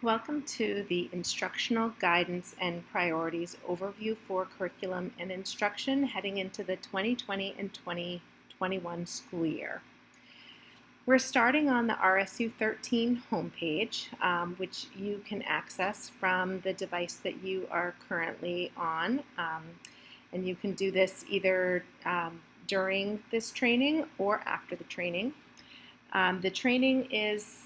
Welcome to the Instructional Guidance and Priorities Overview for Curriculum and Instruction heading into the 2020 and 2021 school year. We're starting on the RSU 13 homepage, which you can access from the device that you are currently on. And you can do this either during this training or after the training. The training is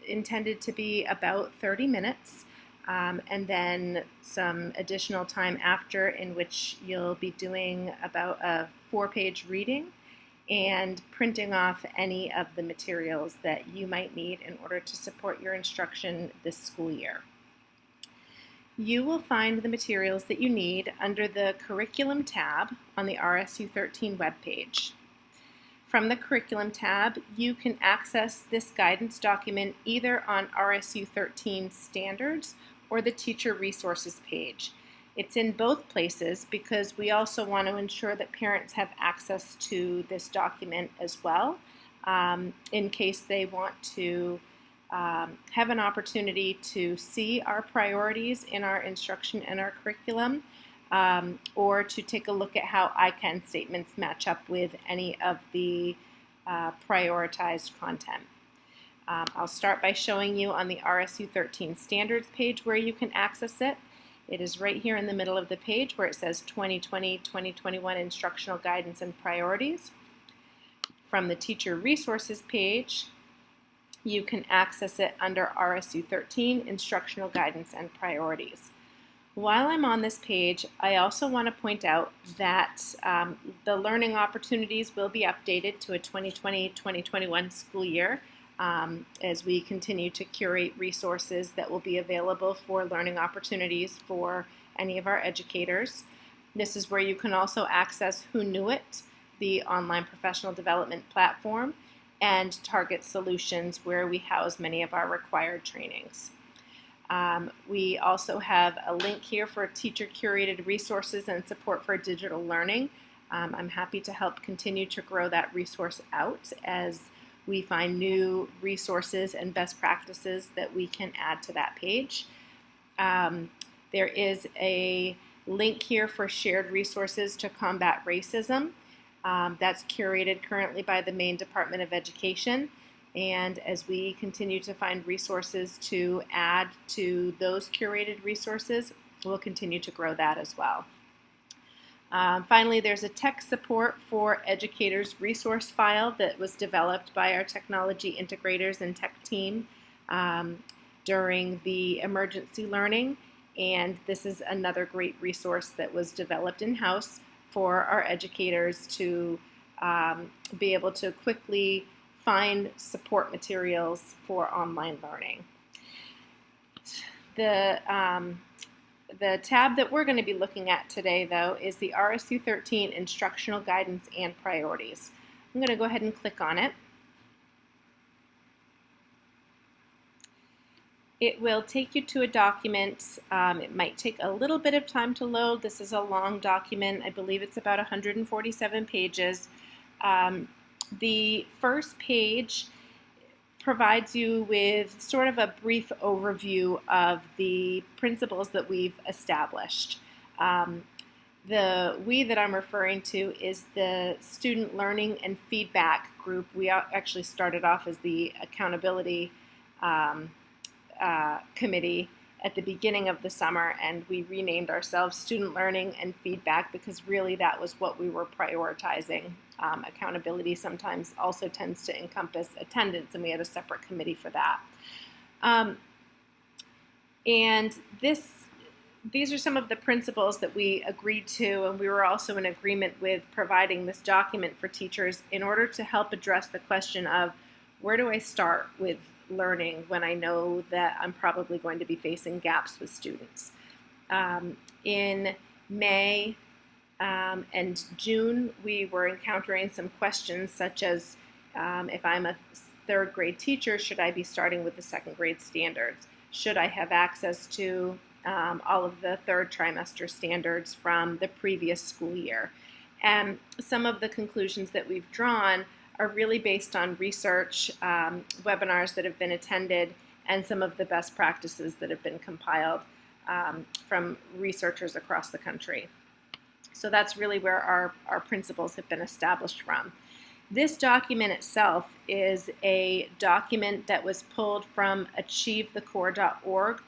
intended to be about 30 minutes and then some additional time after in which you'll be doing about a 4-page reading and printing off any of the materials that you might need in order to support your instruction this school year. You will find the materials that you need under the Curriculum tab on the RSU 13 webpage. From the Curriculum tab, you can access this guidance document either on RSU 13 Standards or the Teacher Resources page. It's in both places because we also want to ensure that parents have access to this document as well in case they want to have an opportunity to see our priorities in our instruction and our curriculum. Or to take a look at how I-CAN statements match up with any of the prioritized content. I'll start by showing you on the RSU 13 Standards page where you can access it. It is right here in the middle of the page where it says 2020-2021 Instructional Guidance and Priorities. From the Teacher Resources page, you can access it under RSU 13 Instructional Guidance and Priorities. While I'm on this page, I also want to point out that the learning opportunities will be updated to a 2020-2021 school year as we continue to curate resources that will be available for learning opportunities for any of our educators. This is where you can also access Who Knew It, the online professional development platform, and Target Solutions, where we house many of our required trainings. We also have a link here for teacher-curated resources and support for digital learning. I'm happy to help continue to grow that resource out as we find new resources and best practices that we can add to that page. There is a link here for shared resources to combat racism. That's curated currently by the Maine Department of Education. And as we continue to find resources to add to those curated resources, we'll continue to grow that as well. Finally, there's a tech support for educators resource file that was developed by our technology integrators and tech team during the emergency learning. And this is another great resource that was developed in-house for our educators to be able to quickly find support materials for online learning. The tab that we're going to be looking at today, though, is the RSU 13 Instructional Guidance and Priorities. I'm going to go ahead and click on it. It will take you to a document. It might take a little bit of time to load. This is a long document. I believe it's about 147 pages. The first page provides you with sort of a brief overview of the principles that we've established. The we that I'm referring to is the Student Learning and Feedback group. We actually started off as the Accountability Committee at the beginning of the summer, and we renamed ourselves Student Learning and Feedback because really that was what we were prioritizing. Accountability sometimes also tends to encompass attendance, and we had a separate committee for that. And these are some of the principles that we agreed to, and we were also in agreement with providing this document for teachers in order to help address the question of where do I start with learning when I know that I'm probably going to be facing gaps with students. In May and June, we were encountering some questions such as if I'm a third grade teacher, should I be starting with the second grade standards? Should I have access to all of the third trimester standards from the previous school year? And some of the conclusions that we've drawn are really based on research, webinars that have been attended, and some of the best practices that have been compiled from researchers across the country. So that's really where our principles have been established from. This document itself is a document that was pulled from achievethecore.org.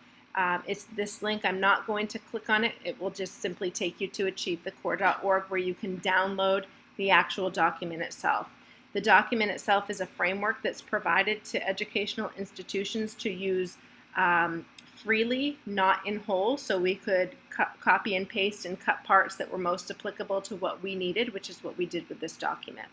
It's this link. I'm not going to click on it. It will just simply take you to achievethecore.org, where you can download the actual document itself. The document itself is a framework that's provided to educational institutions to use freely, not in whole, so we could copy and paste and cut parts that were most applicable to what we needed, which is what we did with this document.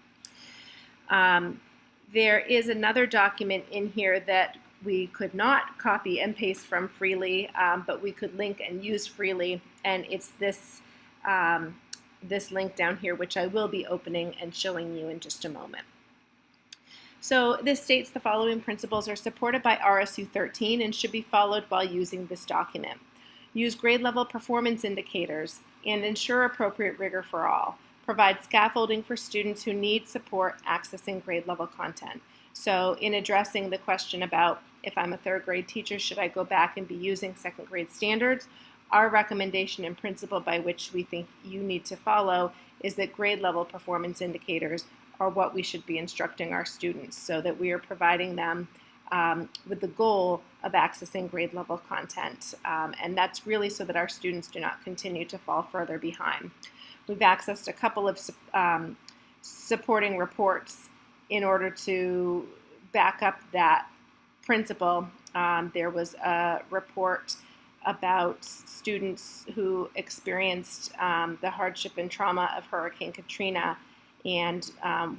There is another document in here that we could not copy and paste from freely, but we could link and use freely, and it's this this link down here, which I will be opening and showing you in just a moment. So this states the following principles are supported by RSU 13 and should be followed while using this document. Use grade level performance indicators and ensure appropriate rigor for all. Provide scaffolding for students who need support accessing grade level content. So in addressing the question about if I'm a third grade teacher, should I go back and be using second grade standards? Our recommendation and principle by which we think you need to follow is that grade level performance indicators are what we should be instructing our students, so that we are providing them with the goal of accessing grade level content. And that's really so that our students do not continue to fall further behind. We've accessed a couple of supporting reports in order to back up that principle. There was a report about students who experienced the hardship and trauma of Hurricane Katrina, and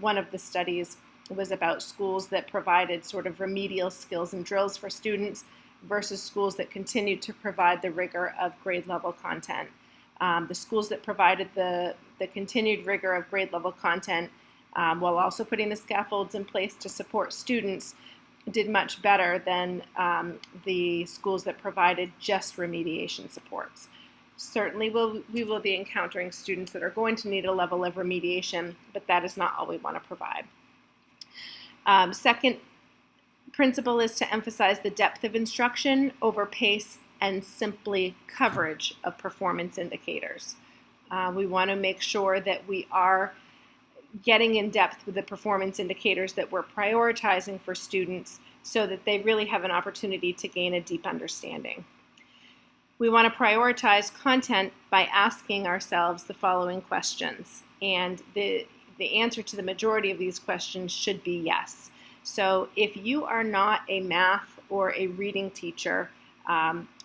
one of the studies was about schools that provided sort of remedial skills and drills for students versus schools that continued to provide the rigor of grade level content. The schools that provided the continued rigor of grade level content while also putting the scaffolds in place to support students did much better than the schools that provided just remediation supports. Certainly we will be encountering students that are going to need a level of remediation, but that is not all we want to provide. Second principle is to emphasize the depth of instruction over pace and simply coverage of performance indicators. We want to make sure that we are getting in depth with the performance indicators that we're prioritizing for students so that they really have an opportunity to gain a deep understanding. We want to prioritize content by asking ourselves the following questions, and the answer to the majority of these questions should be yes. So if you are not a math or a reading teacher,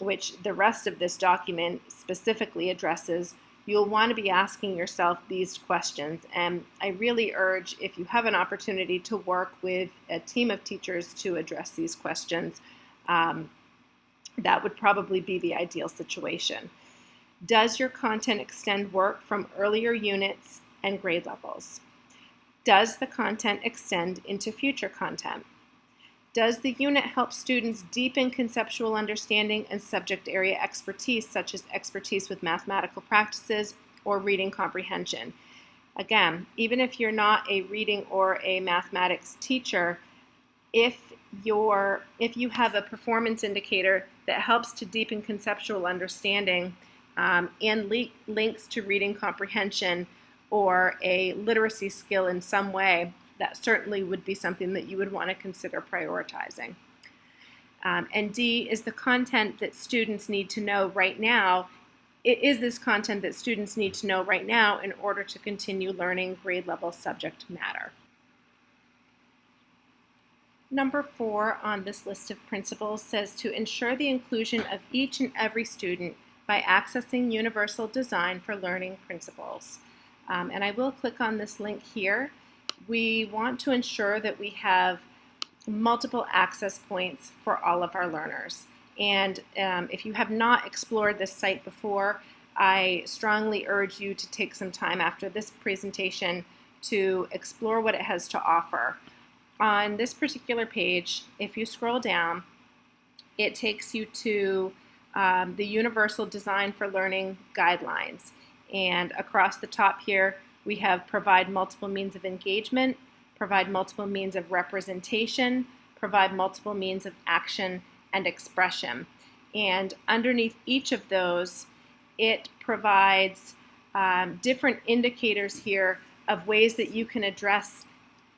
which the rest of this document specifically addresses, you'll want to be asking yourself these questions. And I really urge, if you have an opportunity to work with a team of teachers to address these questions, that would probably be the ideal situation. Does your content extend work from earlier units and grade levels? Does the content extend into future content? Does the unit help students deepen conceptual understanding and subject area expertise, such as expertise with mathematical practices or reading comprehension? Again, even if you're not a reading or a mathematics teacher, if you have a performance indicator that helps to deepen conceptual understanding and links to reading comprehension or a literacy skill in some way, that certainly would be something that you would want to consider prioritizing. And D is the content that students need to know right now. Is this content that students need to know right now in order to continue learning grade level subject matter? Number 4 on this list of principles says to ensure the inclusion of each and every student by accessing universal design for learning principles. And I will click on this link here. We want to ensure that we have multiple access points for all of our learners. And if you have not explored this site before, I strongly urge you to take some time after this presentation to explore what it has to offer. On this particular page, if you scroll down, it takes you to the Universal Design for Learning guidelines. And across the top here, we have provide multiple means of engagement, provide multiple means of representation, provide multiple means of action, and expression. And underneath each of those, it provides different indicators here of ways that you can address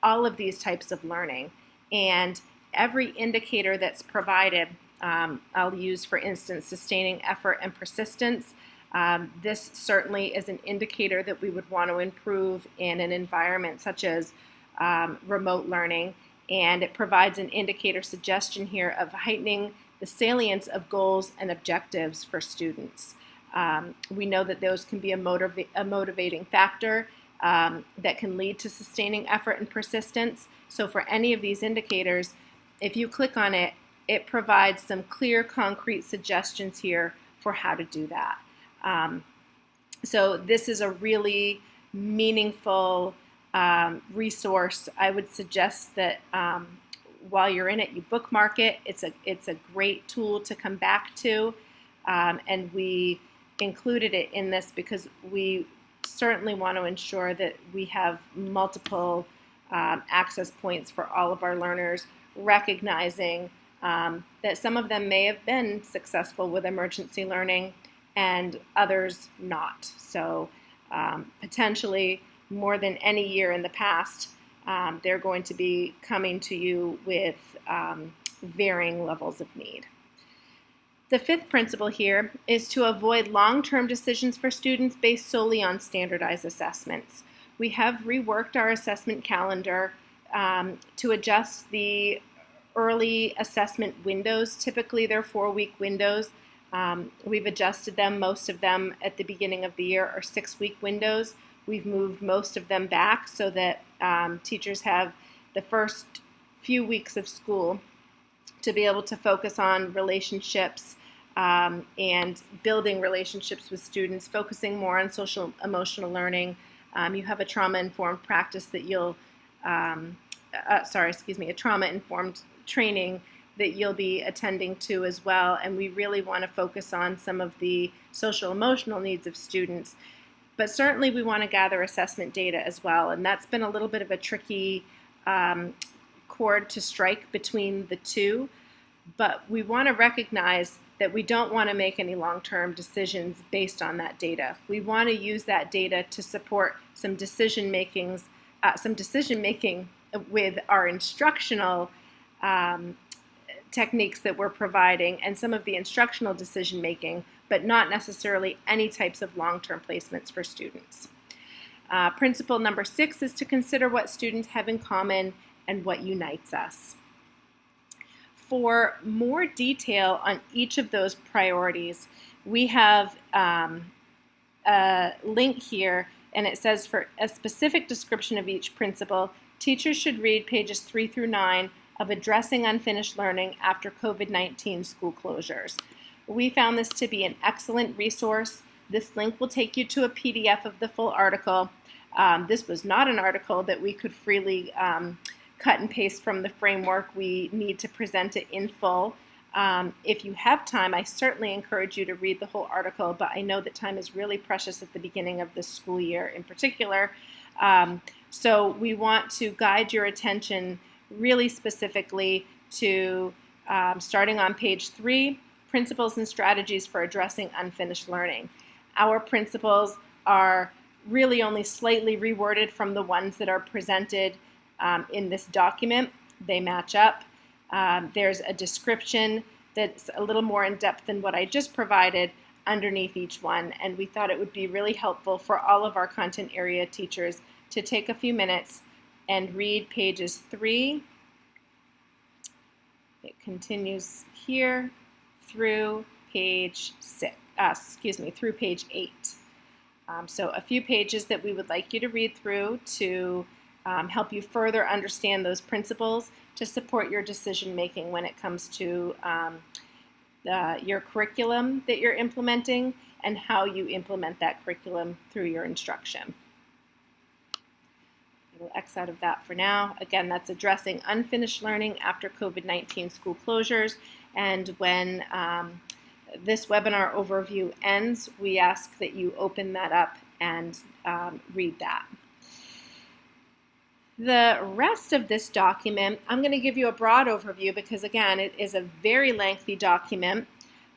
all of these types of learning. And every indicator that's provided, I'll use, for instance, sustaining effort and persistence. This certainly is an indicator that we would want to improve in an environment such as remote learning. And it provides an indicator suggestion here of heightening the salience of goals and objectives for students. We know that those can be a motivating factor that can lead to sustaining effort and persistence. So for any of these indicators, if you click on it, it provides some clear, concrete suggestions here for how to do that. So this is a really meaningful resource. I would suggest that while you're in it, you bookmark it. It's a great tool to come back to, and we included it in this because we certainly want to ensure that we have multiple access points for all of our learners, recognizing that some of them may have been successful with emergency learning and others not. So potentially more than any year in the past, they're going to be coming to you with varying levels of need. The fifth principle here is to avoid long-term decisions for students based solely on standardized assessments. We have reworked our assessment calendar to adjust the early assessment windows. Typically, they're 4-week windows. We've adjusted them. Most of them at the beginning of the year are 6-week windows. We've moved most of them back so that teachers have the first few weeks of school to be able to focus on relationships and building relationships with students, focusing more on social emotional learning. You have a trauma-informed practice that you'll, a trauma-informed training that you'll be attending to as well. And we really want to focus on some of the social emotional needs of students. But certainly we want to gather assessment data as well. And that's been a little bit of a tricky chord to strike between the two. But we want to recognize that we don't want to make any long-term decisions based on that data. We want to use that data to support some decision making with our instructional techniques that we're providing and some of the instructional decision making, but not necessarily any types of long-term placements for students. Principle number 6 is to consider what students have in common and what unites us. For more detail on each of those priorities, we have a link here, and it says for a specific description of each principle, teachers should read pages 3 through 9 of Addressing Unfinished Learning After COVID-19 School Closures. We found this to be an excellent resource. This link will take you to a PDF of the full article. This was not an article that we could freely cut and paste from the framework. We need to present it in full. If you have time, I certainly encourage you to read the whole article, but I know that time is really precious at the beginning of this school year in particular. So we want to guide your attention really specifically to starting on page 3, Principles and Strategies for Addressing Unfinished Learning. Our principles are really only slightly reworded from the ones that are presented in this document. They match up. There's a description that's a little more in depth than what I just provided underneath each one, and we thought it would be really helpful for all of our content area teachers to take a few minutes and read pages 3. It continues here through page 8. So a few pages that we would like you to read through to help you further understand those principles to support your decision making when it comes to your curriculum that you're implementing and how you implement that curriculum through your instruction. We'll X out of that for now. Again, that's Addressing Unfinished Learning After COVID-19 School Closures. And when this webinar overview ends, we ask that you open that up and read that. The rest of this document, I'm going to give you a broad overview because, again, it is a very lengthy document.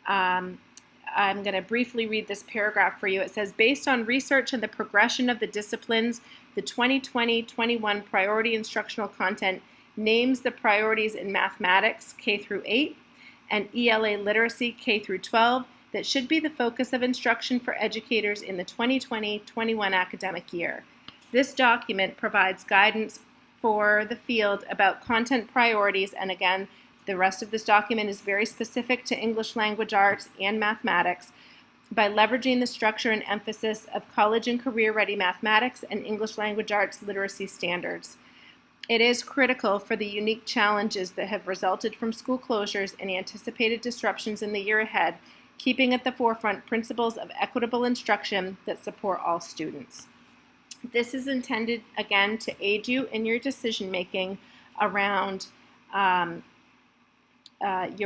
I'm going to briefly read this paragraph for you. It says, based on research and the progression of the disciplines, the 2020-21 priority instructional content names the priorities in mathematics K through 8 and ELA literacy K through 12 that should be the focus of instruction for educators in the 2020-21 academic year. This document provides guidance for the field about content priorities, and again, the rest of this document is very specific to English language arts and mathematics by leveraging the structure and emphasis of college and career-ready mathematics and English language arts literacy standards. It is critical for the unique challenges that have resulted from school closures and anticipated disruptions in the year ahead, keeping at the forefront principles of equitable instruction that support all students. This is intended, again, to aid you in your decision-making around how to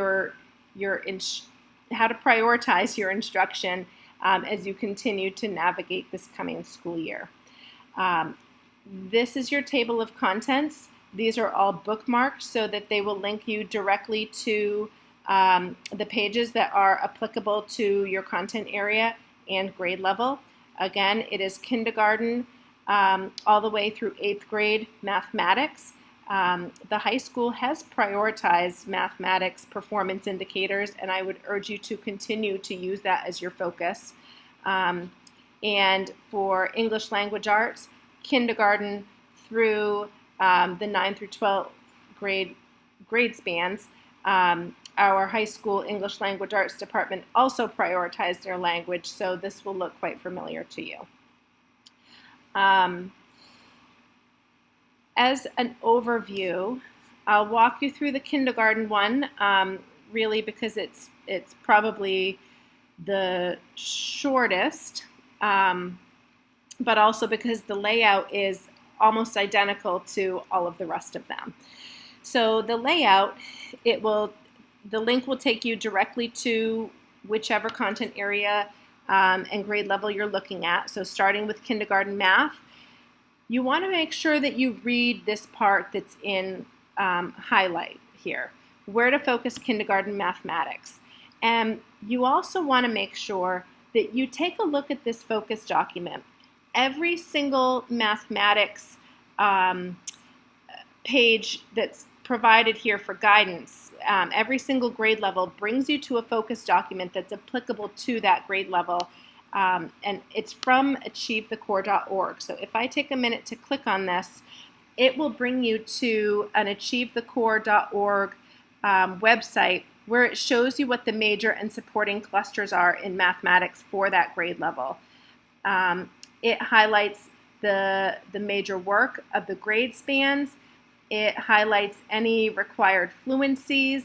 prioritize your instruction as you continue to navigate this coming school year. This is your table of contents. These are all bookmarked so that they will link you directly to the pages that are applicable to your content area and grade level. Again, it is kindergarten all the way through 8th grade mathematics. The high school has prioritized mathematics performance indicators, and I would urge you to continue to use that as your focus. And for English language arts, kindergarten through the 9 through 12 grade spans, our high school English language arts department also prioritized their language, so this will look quite familiar to you. As an overview, I'll walk you through the kindergarten one, really because it's probably the shortest, but also because the layout is almost identical to all of the rest of them. So the layout, the link will take you directly to whichever content area and grade level you're looking at. So starting with kindergarten math, you want to make sure that you read this part that's in highlight here, where to focus kindergarten mathematics. And you also want to make sure that you take a look at this focus document. Every single mathematics page that's provided here for guidance, every single grade level brings you to a focus document that's applicable to that grade level. And it's from achievethecore.org. So if I take a minute to click on this, it will bring you to an achievethecore.org website where it shows you what the major and supporting clusters are in mathematics for that grade level. It highlights the major work of the grade spans. It highlights any required fluencies.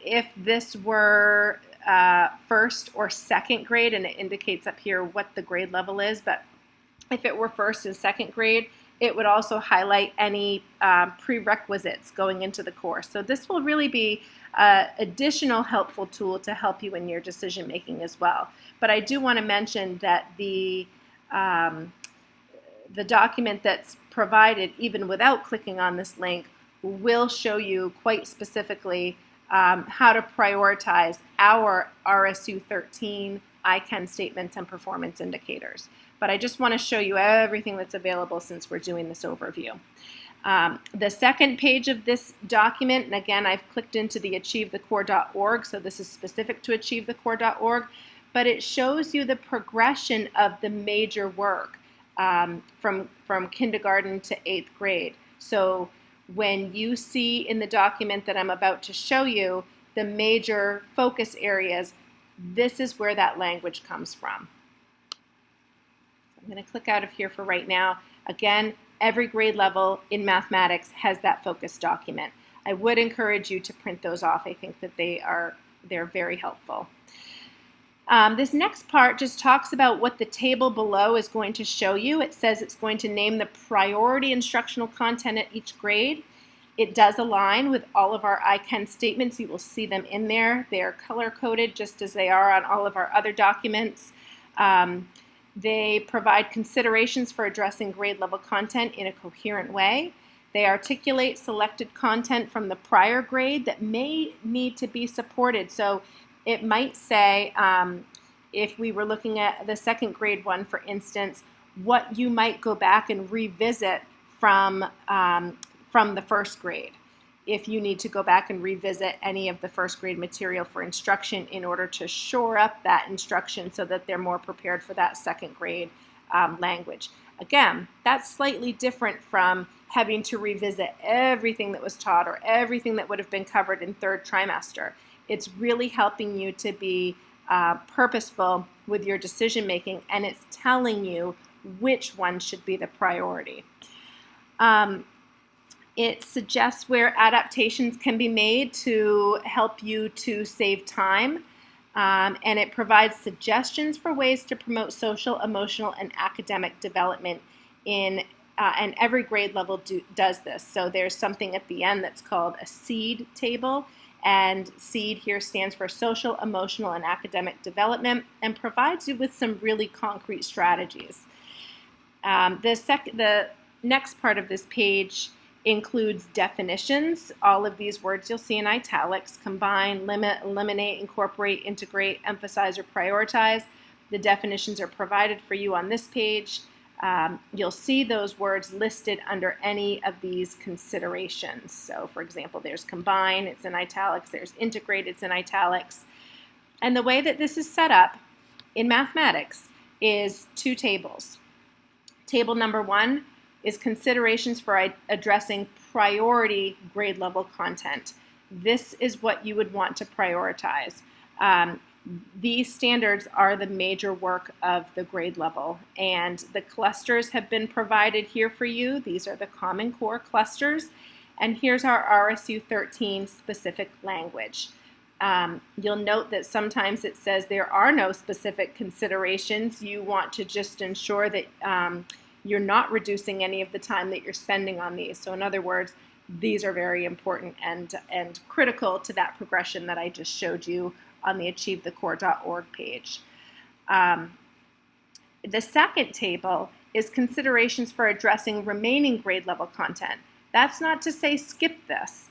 If this were first or second grade, and it indicates up here what the grade level is, but if it were first and second grade, it would also highlight any prerequisites going into the course. So this will really be an additional helpful tool to help you in your decision making as well. But I do want to mention that the document that's provided, even without clicking on this link, will show you quite specifically how to prioritize our RSU 13 I-CAN statements and performance indicators. But I just want to show you everything that's available since we're doing this overview. The second page of this document, and again, I've clicked into the achievethecore.org, so this is specific to achievethecore.org, but it shows you the progression of the major work from kindergarten to 8th grade. So when you see in the document that I'm about to show you the major focus areas, this is where that language comes from. I'm going to click out of here for right now. Again, every grade level in mathematics has that focus document. I would encourage you to print those off. I think that they're very helpful. This next part just talks about what the table below is going to show you. It says it's going to name the priority instructional content at each grade. It does align with all of our I-CAN statements. You will see them in there. They are color-coded just as they are on all of our other documents. They provide considerations for addressing grade level content in a coherent way. They articulate selected content from the prior grade that may need to be supported. So it might say, if we were looking at the second grade one, for instance, what you might go back and revisit from the first grade, if you need to go back and revisit any of the first grade material for instruction in order to shore up that instruction so that they're more prepared for that second grade language. Again, that's slightly different from having to revisit everything that was taught or everything that would have been covered in third trimester. It's really helping you to be purposeful with your decision making, and it's telling you which one should be the priority. It suggests where adaptations can be made to help you to save time, and it provides suggestions for ways to promote social, emotional, and academic development and every grade level does this. So there's something at the end that's called a SEED table, and SEED here stands for social, emotional, and academic development, and provides you with some really concrete strategies. The next part of this page includes definitions. All of these words you'll see in italics: combine, limit, eliminate, incorporate, integrate, emphasize, or prioritize. The definitions are provided for you on this page. You'll see those words listed under any of these considerations. So for example, there's combine, it's in italics, there's integrate, it's in italics. And the way that this is set up in mathematics is two tables. Table number 1 is considerations for addressing priority grade level content. This is what you would want to prioritize. These standards are the major work of the grade level, and the clusters have been provided here for you. These are the Common Core clusters, and here's our RSU 13 specific language. You'll note that sometimes it says there are no specific considerations. You want to just ensure that you're not reducing any of the time that you're spending on these. So in other words, these are very important and critical to that progression that I just showed you on the achievethecore.org page. The second table is considerations for addressing remaining grade level content. That's not to say skip this.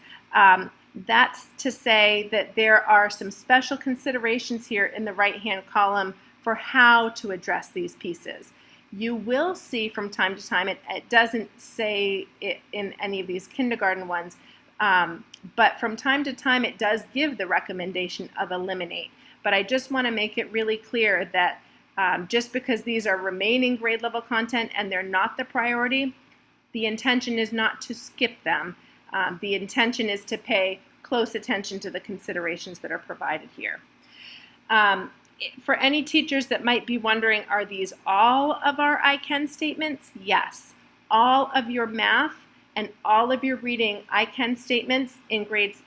That's to say that there are some special considerations here in the right-hand column for how to address these pieces. You will see from time to time, it doesn't say it in any of these kindergarten ones, but from time to time it does give the recommendation of eliminate. But I just want to make it really clear that just because these are remaining grade level content and they're not the priority, the intention is not to skip them. The intention is to pay close attention to the considerations that are provided here. For any teachers that might be wondering, are these all of our I can statements? Yes. All of your math and all of your reading I can statements in grades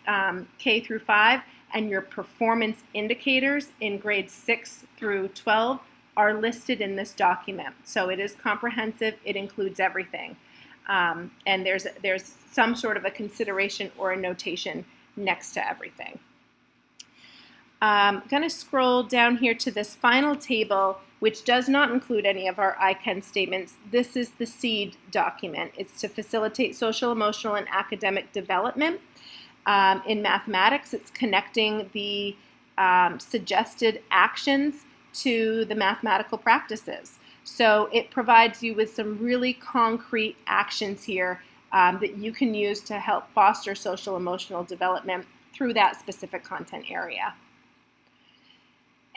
K through 5 and your performance indicators in grades 6 through 12 are listed in this document. So it is comprehensive. It includes everything. And there's some sort of a consideration or a notation next to everything. I'm going to scroll down here to this final table, which does not include any of our I can statements. This is the SEED document. It's to facilitate social, emotional, and academic development. In mathematics, it's connecting the suggested actions to the mathematical practices. So it provides you with some really concrete actions here that you can use to help foster social emotional development through that specific content area.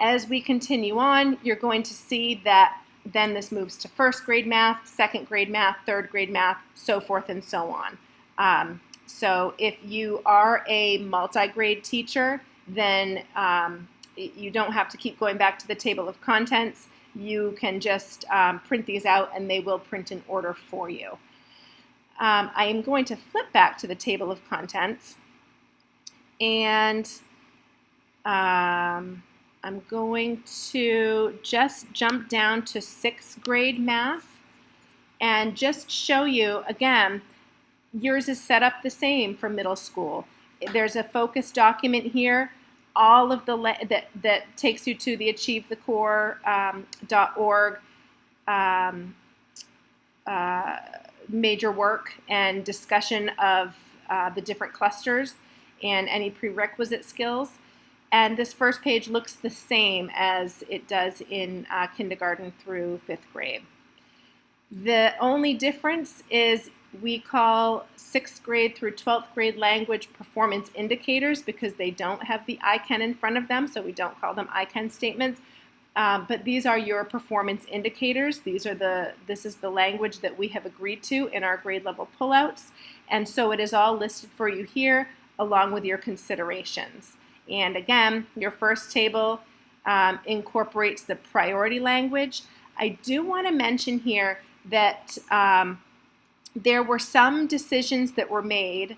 As we continue on, you're going to see that then this moves to first grade math, second grade math, third grade math, so forth and so on. So if you are a multi-grade teacher, then you don't have to keep going back to the table of contents. You can just print these out and they will print in order for you. I am going to flip back to the table of contents, and I'm going to just jump down to 6th grade math and just show you, again, yours is set up the same for middle school. There's a focus document here, all of the that takes you to the achievethecore.org. major work and discussion of the different clusters and any prerequisite skills. And this first page looks the same as it does in kindergarten through 5th grade. The only difference is we call 6th grade through 12th grade language performance indicators because they don't have the I can in front of them, so we don't call them I can statements. But these are your performance indicators. This is the language that we have agreed to in our grade level pullouts. And so it is all listed for you here along with your considerations. And again, your first table incorporates the priority language. I do want to mention here that there were some decisions that were made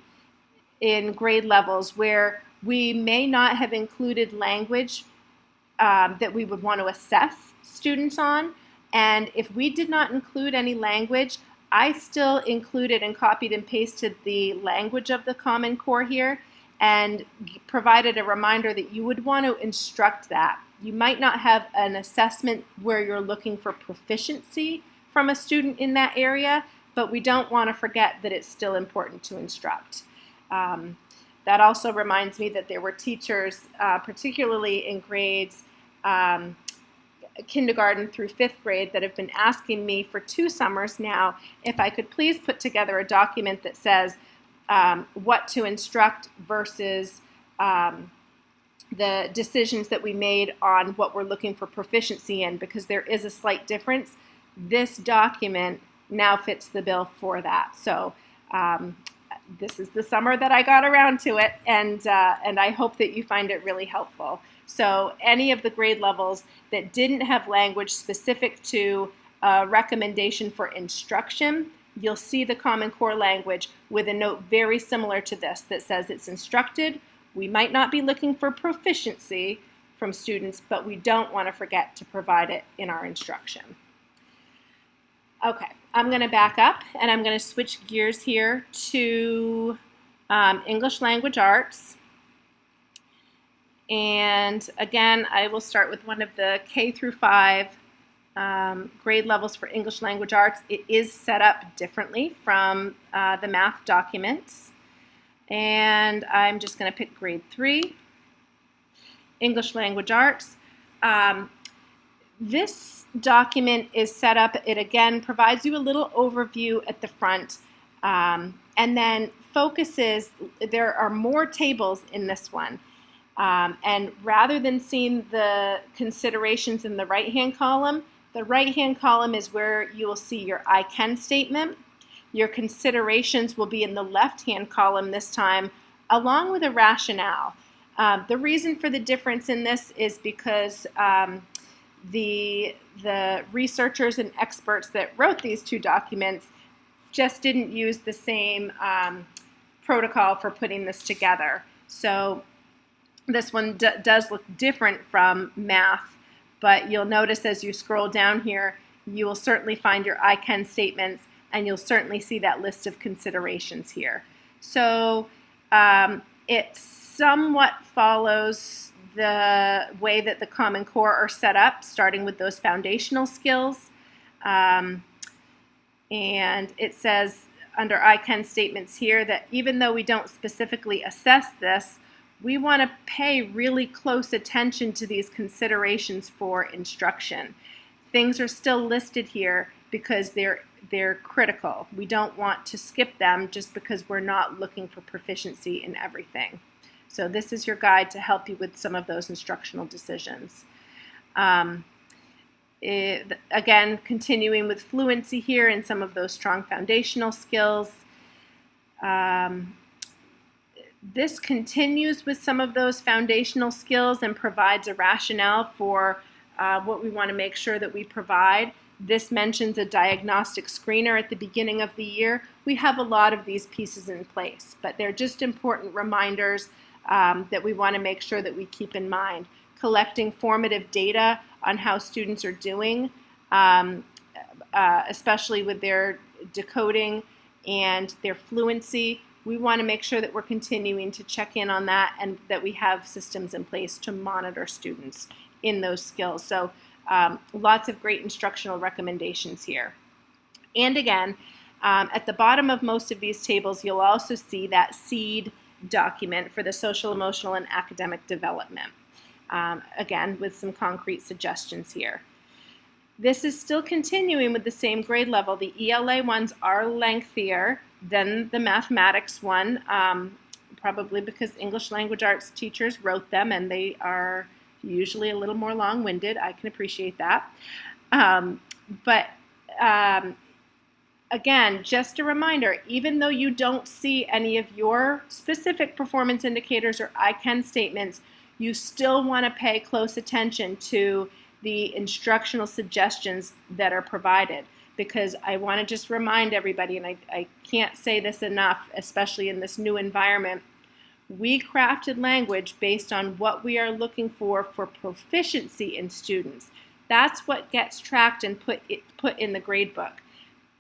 in grade levels where we may not have included language that we would want to assess students on. And if we did not include any language, I still included and copied and pasted the language of the Common Core here and provided a reminder that you would want to instruct that. You might not have an assessment where you're looking for proficiency from a student in that area, but we don't want to forget that it's still important to instruct. That also reminds me that there were teachers, particularly in grades kindergarten through 5th grade, that have been asking me for 2 summers now if I could please put together a document that says what to instruct versus the decisions that we made on what we're looking for proficiency in, because there is a slight difference. This document now fits the bill for that. So this is the summer that I got around to it, and I hope that you find it really helpful. So any of the grade levels that didn't have language specific to a recommendation for instruction, you'll see the Common Core language with a note very similar to this that says it's instructed. We might not be looking for proficiency from students, but we don't want to forget to provide it in our instruction. Okay, I'm going to back up and I'm going to switch gears here to English Language Arts. And again, I will start with one of the K through 5 grade levels for English Language Arts. It is set up differently from the math documents. And I'm just going to pick grade 3, English Language Arts. This document is set up, it again provides you a little overview at the front and then focuses, there are more tables in this one. And rather than seeing the considerations in the right-hand column, the right-hand column is where you will see your I can statement. Your considerations will be in the left-hand column this time, along with a rationale. The reason for the difference in this is because the researchers and experts that wrote these 2 documents just didn't use the same protocol for putting this together. So this one does look different from math, but you'll notice as you scroll down here, you will certainly find your I can statements, and you'll certainly see that list of considerations here. So it somewhat follows the way that the Common Core are set up, starting with those foundational skills. And it says under I can statements here that even though we don't specifically assess this, we want to pay really close attention to these considerations for instruction. Things are still listed here because they're critical. We don't want to skip them just because we're not looking for proficiency in everything. So this is your guide to help you with some of those instructional decisions. Again, continuing with fluency here and some of those strong foundational skills. This continues with some of those foundational skills and provides a rationale for what we want to make sure that we provide. This mentions a diagnostic screener at the beginning of the year. We have a lot of these pieces in place, but they're just important reminders that we want to make sure that we keep in mind. Collecting formative data on how students are doing, especially with their decoding and their fluency. We want to make sure that we're continuing to check in on that and that we have systems in place to monitor students in those skills. So Lots of great instructional recommendations here. And again, at the bottom of most of these tables, you'll also see that seed document for the social, emotional, and academic development. Again, with some concrete suggestions here. This is still continuing with the same grade level. The ELA ones are lengthier than the mathematics one, probably because English language arts teachers wrote them and they are usually a little more long-winded. I can appreciate that. Again, just a reminder, even though you don't see any of your specific performance indicators or I can statements, you still want to pay close attention to the instructional suggestions that are provided, because I want to just remind everybody, and I can't say this enough, especially in this new environment, we crafted language based on what we are looking for proficiency in students. That's what gets tracked and put in the grade book.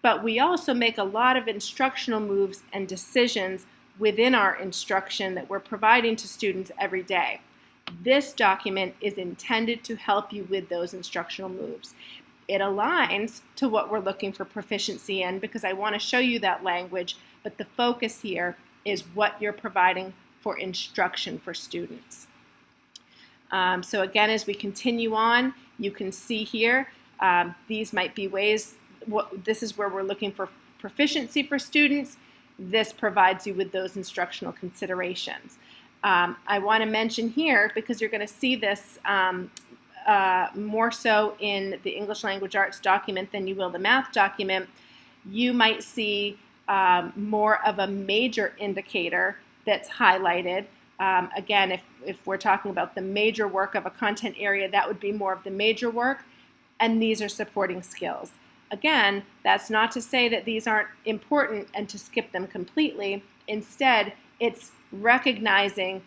But we also make a lot of instructional moves and decisions within our instruction that we're providing to students every day. This document is intended to help you with those instructional moves. It aligns to what we're looking for proficiency in because I want to show you that language, but the focus here is what you're providing for instruction for students. So again, as we continue on, you can see here, these might be ways. This is where we're looking for proficiency for students. This provides you with those instructional considerations. I want to mention here, because you're going to see this more so in the English Language Arts document than you will the math document, you might see more of a major indicator that's highlighted. Again, if we're talking about the major work of a content area, that would be more of the major work, and these are supporting skills. Again, that's not to say that these aren't important and to skip them completely. Instead, it's recognizing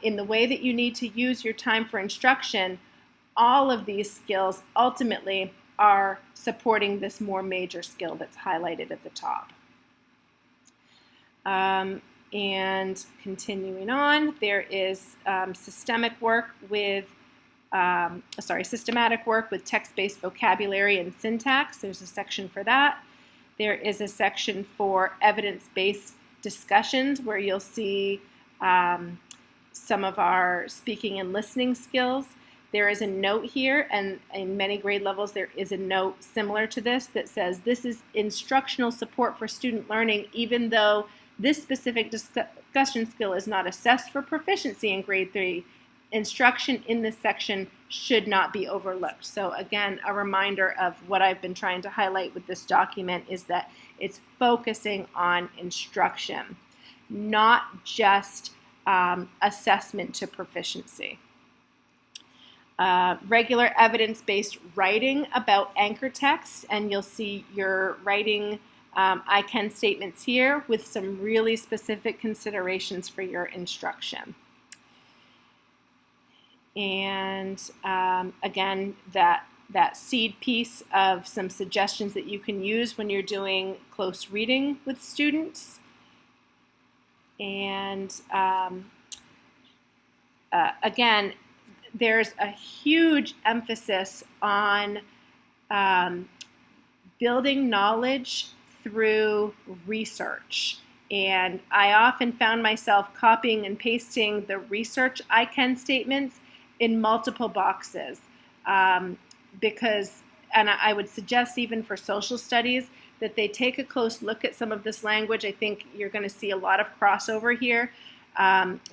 in the way that you need to use your time for instruction, all of these skills ultimately are supporting this more major skill that's highlighted at the top. And continuing on, there is systematic work with text-based vocabulary and syntax. There's a section for that. There is a section for evidence-based discussions where you'll see some of our speaking and listening skills. There is a note here, and in many grade levels there is a note similar to this that says this is instructional support for student learning, even though this specific discussion skill is not assessed for proficiency in grade 3. Instruction in this section should not be overlooked. So again, a reminder of what I've been trying to highlight with this document is that it's focusing on instruction, not just assessment to proficiency. Regular evidence-based writing about anchor text, and you'll see your writing I can statements here with some really specific considerations for your instruction. And again, that seed piece of some suggestions that you can use when you're doing close reading with students. And again, there's a huge emphasis on building knowledge through research. And I often found myself copying and pasting the research I can statements in multiple boxes because, and I would suggest even for social studies, that they take a close look at some of this language. I think you're going to see a lot of crossover here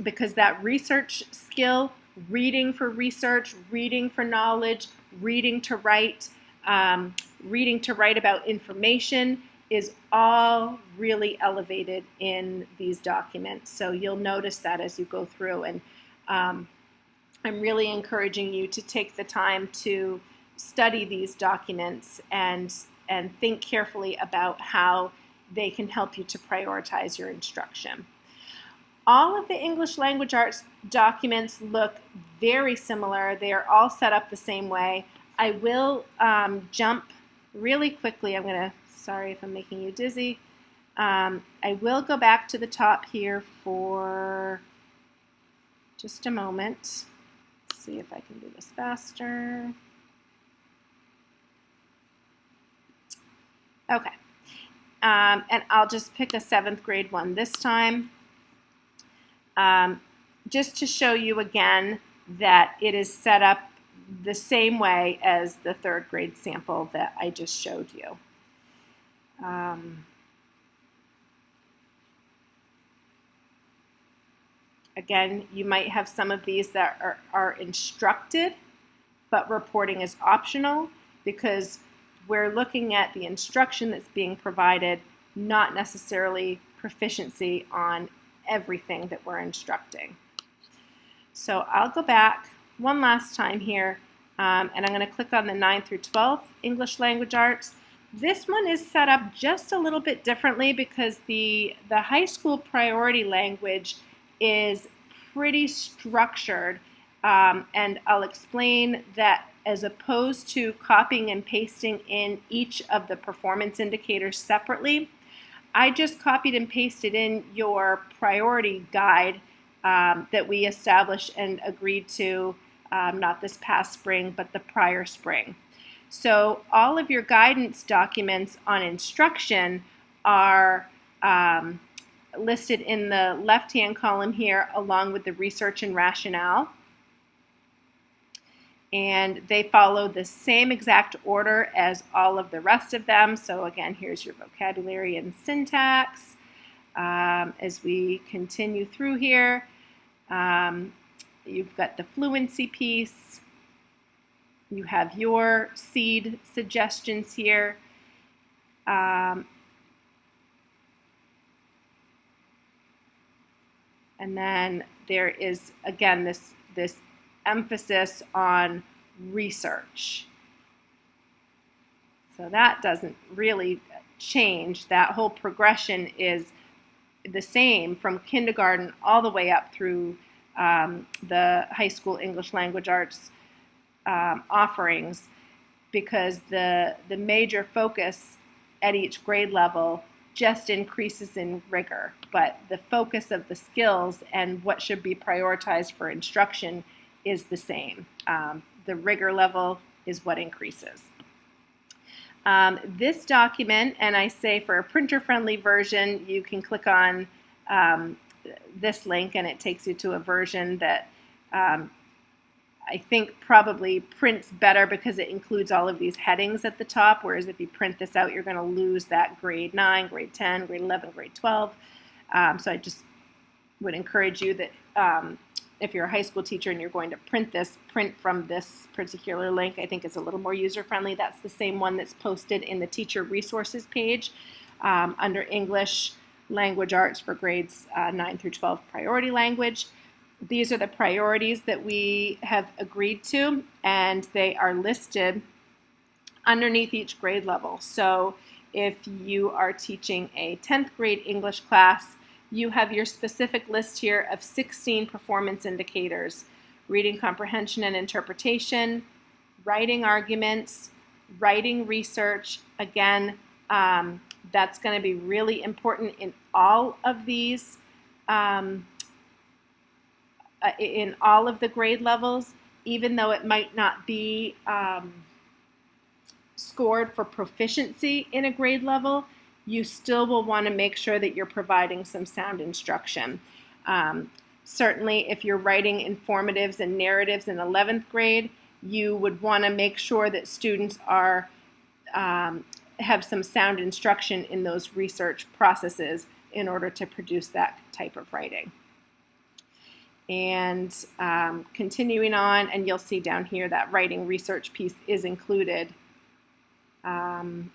because that research skill, reading for research, reading for knowledge, reading to write about information is all really elevated in these documents. So you'll notice that as you go through, and I'm really encouraging you to take the time to study these documents and think carefully about how they can help you to prioritize your instruction. All of the English Language Arts documents look very similar. They are all set up the same way. I will jump really quickly. Sorry if I'm making you dizzy. I will go back to the top here for just a moment. Let's see if I can do this faster. Okay, and I'll just pick a 7th grade one this time, just to show you again that it is set up the same way as the 3rd grade sample that I just showed you. Again, you might have some of these that are instructed, but reporting is optional because we're looking at the instruction that's being provided, not necessarily proficiency on everything that we're instructing. So I'll go back one last time here, and I'm going to click on the 9 through 12 English Language Arts. This one is set up just a little bit differently because the high school priority language is pretty structured, and I'll explain that as opposed to copying and pasting in each of the performance indicators separately, I just copied and pasted in your priority guide that we established and agreed to not this past spring, but the prior spring. So all of your guidance documents on instruction are listed in the left-hand column here along with the research and rationale. And they follow the same exact order as all of the rest of them. So again, here's your vocabulary and syntax. As we continue through here, you've got the fluency piece. You have your seed suggestions here. And then there is, again, this emphasis on research. So that doesn't really change. That whole progression is the same from kindergarten all the way up through the high school English Language Arts offerings, because the major focus at each grade level just increases in rigor, but the focus of the skills and what should be prioritized for instruction is the same. The rigor level is what increases. This document, and I say for a printer-friendly version, you can click on this link and it takes you to a version that I think probably prints better because it includes all of these headings at the top, whereas if you print this out, you're going to lose that grade 9, grade 10, grade 11, grade 12. So I just would encourage you that if you're a high school teacher and you're going to print from this particular link. I think it's a little more user-friendly. That's the same one that's posted in the teacher resources page under English Language Arts for grades 9 through 12 priority language. These are the priorities that we have agreed to, and they are listed underneath each grade level. So if you are teaching a 10th grade English class, you have your specific list here of 16 performance indicators: reading comprehension and interpretation, writing arguments, writing research. Again, that's going to be really important in all of these, in all of the grade levels, even though it might not be scored for proficiency in a grade level. You still will want to make sure that you're providing some sound instruction. Certainly, if you're writing informatives and narratives in 11th grade, you would want to make sure that students are have some sound instruction in those research processes in order to produce that type of writing. And continuing on, and you'll see down here that writing research piece is included, and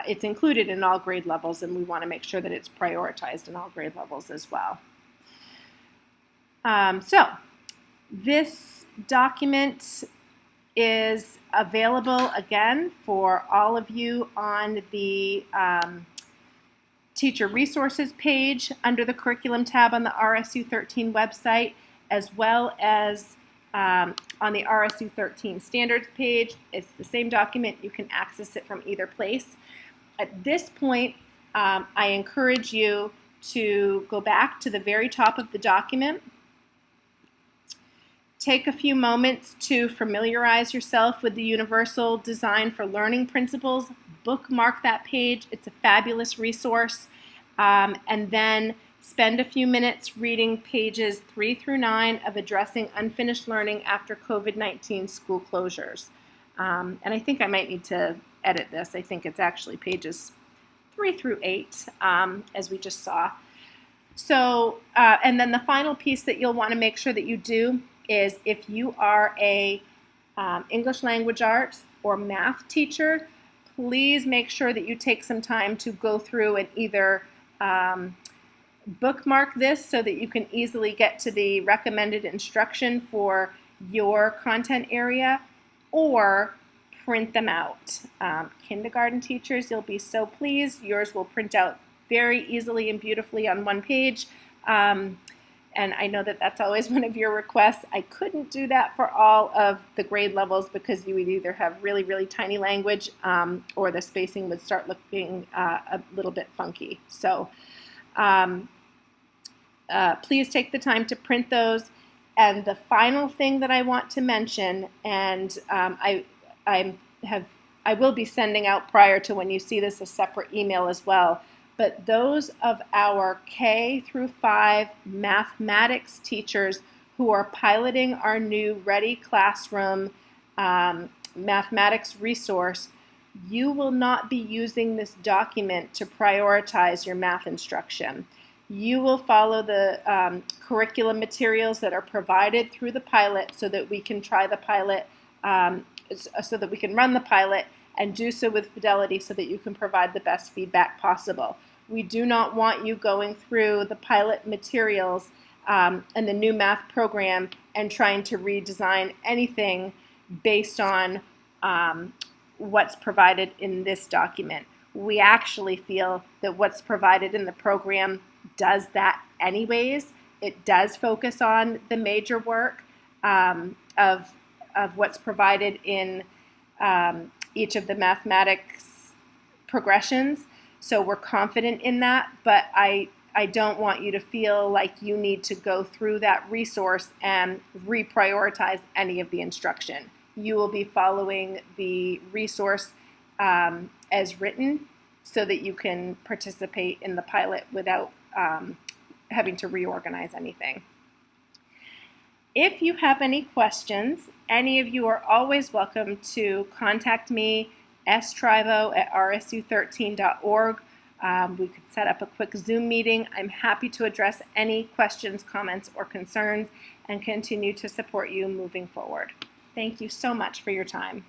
it's included in all grade levels, and we want to make sure that it's prioritized in all grade levels as well. So this document is available again for all of you on the Teacher Resources page under the Curriculum tab on the RSU 13 website, as well as on the RSU 13 Standards page. It's the same document. You can access it from either place. At this point, I encourage you to go back to the very top of the document. Take a few moments to familiarize yourself with the Universal Design for Learning principles bookmark that page. It's a fabulous resource. And then spend a few minutes reading pages 3 through 9 of Addressing Unfinished Learning After COVID-19 School Closures. And I think I might need to edit this. I think it's actually pages 3 through 8, as we just saw. So, and then the final piece that you'll want to make sure that you do is, if you are a English language arts or math teacher, please make sure that you take some time to go through and either bookmark this so that you can easily get to the recommended instruction for your content area, or print them out. Kindergarten teachers, you'll be so pleased. Yours will print out very easily and beautifully on one page. And I know that that's always one of your requests. I couldn't do that for all of the grade levels because you would either have really, really tiny language or the spacing would start looking a little bit funky. So please take the time to print those. And the final thing that I want to mention, and I will be sending out prior to when you see this a separate email as well, but those of our K through 5 mathematics teachers who are piloting our new Ready Classroom mathematics resource, you will not be using this document to prioritize your math instruction. You will follow the curriculum materials that are provided through the pilot so that we can try the pilot, so that we can run the pilot and do so with fidelity so that you can provide the best feedback possible. We do not want you going through the pilot materials and the new math program and trying to redesign anything based on what's provided in this document. We actually feel that what's provided in the program does that anyways. It does focus on the major work of what's provided in each of the mathematics progressions. So we're confident in that, but I don't want you to feel like you need to go through that resource and reprioritize any of the instruction. You will be following the resource as written so that you can participate in the pilot without having to reorganize anything. If you have any questions, any of you are always welcome to contact me, strivo@rsu13.org. We could set up a quick Zoom meeting. I'm happy to address any questions, comments, or concerns and continue to support you moving forward. Thank you so much for your time.